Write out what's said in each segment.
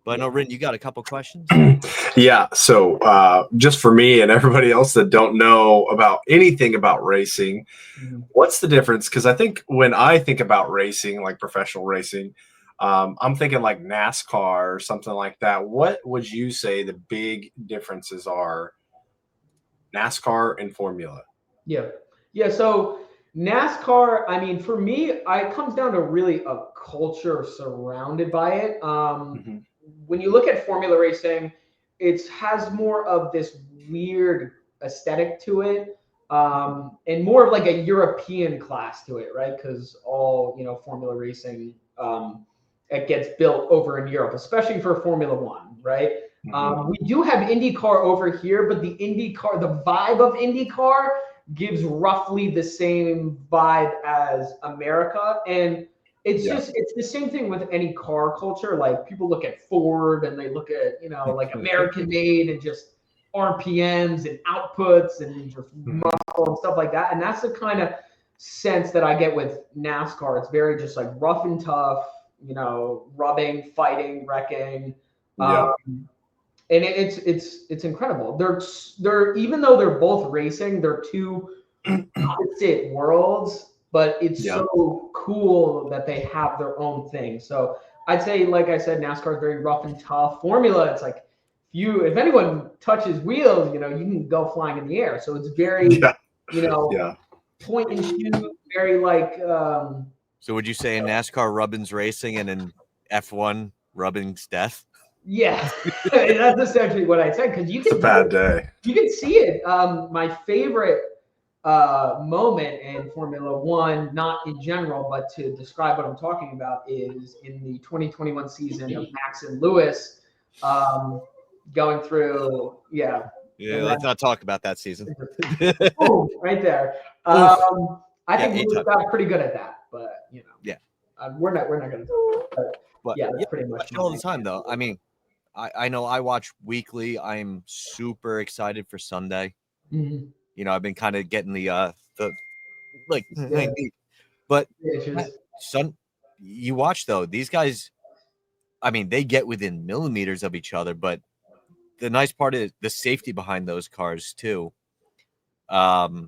But I know, Rin, you got a couple questions? Yeah. So just for me and everybody else that don't know about anything about racing, what's the difference? Because I think when I think about racing, like professional racing, I'm thinking like NASCAR or something like that. What would you say the big differences are, NASCAR and Formula? Yeah. So NASCAR, I mean, for me, it comes down to really a culture surrounded by it. When you look at Formula racing, it has more of this weird aesthetic to it, and more of like a European class to it, right? Because all Formula racing, it gets built over in Europe, especially for Formula One, right? We do have IndyCar over here, but the vibe of IndyCar gives roughly the same vibe as America, and it's the same thing with any car culture. Like people look at Ford and they look at like American made and just RPMs and outputs and just muscle and stuff like that, and that's the kind of sense that I get with NASCAR. It's very just like rough and tough, rubbing, fighting, wrecking. And it's incredible. They're even though they're both racing, they're two opposite worlds, but it's so cool that they have their own thing. So I'd say, like I said, NASCAR is very rough and tough. Formula, it's like if anyone touches wheels, you can go flying in the air. So it's very point and shoot, very like. So would you say in NASCAR, rubbing's racing, and in F1, rubbing's death? Yeah, that's essentially what I said. Because it's a bad day. You can see it. My favorite moment in Formula One, not in general, but to describe what I'm talking about, is in the 2021 season of Max and Lewis going through. Yeah, let's not talk about that season. Right there. I think Lewis got pretty good at that, but we're not going to. But yeah, that's pretty much all the time, though. I mean, I know I watch weekly. I'm super excited for Sunday. I've been kind of getting but you watch though, these guys, I mean, they get within millimeters of each other, but the nice part is the safety behind those cars too. Like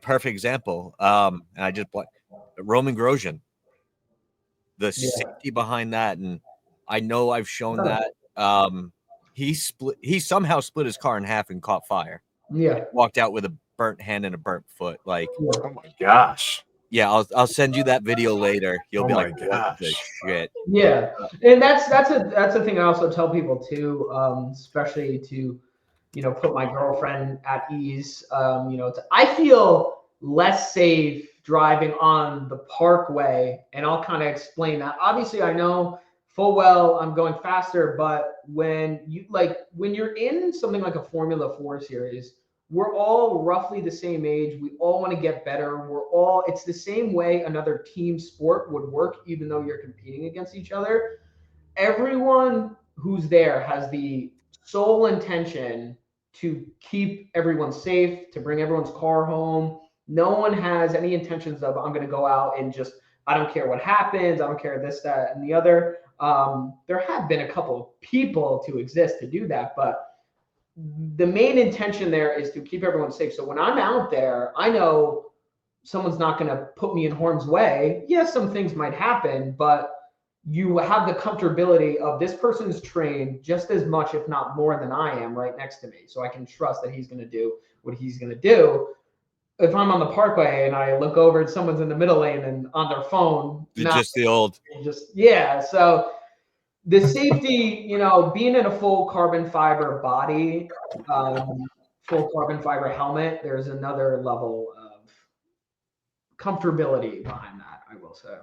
perfect example. And I just Roman Grosjean. The safety behind that, and I know I've shown that he somehow split his car in half and caught fire. Yeah, walked out with a burnt hand and a burnt foot. Like, oh my gosh. Yeah, I'll send you that video later. You'll be like, gosh. What the shit? Yeah, and that's a thing I also tell people too, especially to put my girlfriend at ease. I feel less safe driving on the parkway, and I'll kind of explain that. Obviously, I know full well I'm going faster, but when you're in something like a Formula 4 series, we're all roughly the same age. We all want to get better. It's the same way another team sport would work, even though you're competing against each other. Everyone who's there has the sole intention to keep everyone safe, to bring everyone's car home. No one has any intentions of, I'm going to go out and just, I don't care what happens. I don't care this, that, and the other. There have been a couple of people to exist to do that, but the main intention there is to keep everyone safe. So when I'm out there, I know someone's not going to put me in harm's way. Yes, some things might happen, but you have the comfortability of this person's trained just as much, if not more than I am right next to me. So I can trust that he's going to do what he's going to do. If I'm on the parkway and I look over and someone's in the middle lane and on their phone, so the safety, being in a full carbon fiber body, full carbon fiber helmet, there's another level of comfortability behind that, I will say.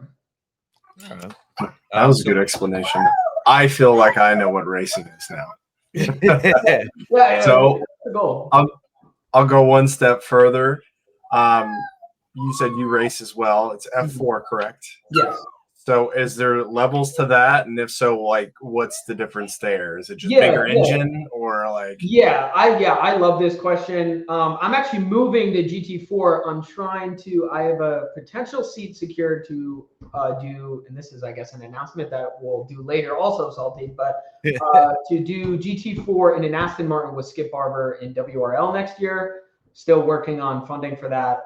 That was a good explanation. I feel like I know what racing is now. So I'll go one step further. You said you race as well. It's F4, correct? Yes. So is there levels to that? And if so, like, what's the difference there? Is it just bigger engine or like? Yeah, I love this question. I'm actually moving to GT4. I have a potential seat secured to do, and this is, I guess, an announcement that we'll do later also, Salty, but to do GT4 in an Aston Martin with Skip Barber in WRL next year. Still working on funding for that.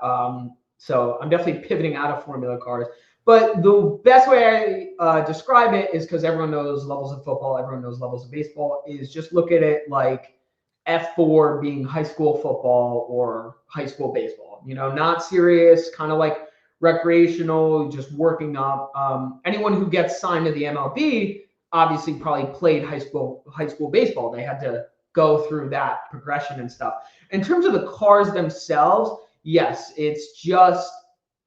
So I'm definitely pivoting out of Formula cars. But the best way I describe it is, because everyone knows levels of football, everyone knows levels of baseball, is just look at it like F4 being high school football or high school baseball. Not serious, kind of like recreational, just working up. Anyone who gets signed to the MLB obviously probably played high school baseball. They had to go through that progression and stuff. In terms of the cars themselves, yes, it's just,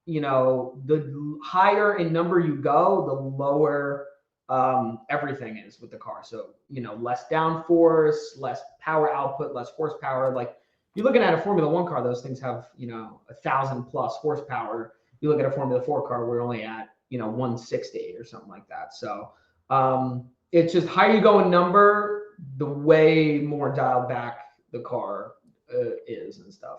the higher in number you go, the lower everything is with the car. So, less downforce, less power output, less horsepower. Like, you're looking at a Formula 1 car, those things have, 1,000+ horsepower. You look at a Formula 4 car, we're only at, 160 or something like that. So it's just higher you go in number, the way more dialed back the car is and stuff.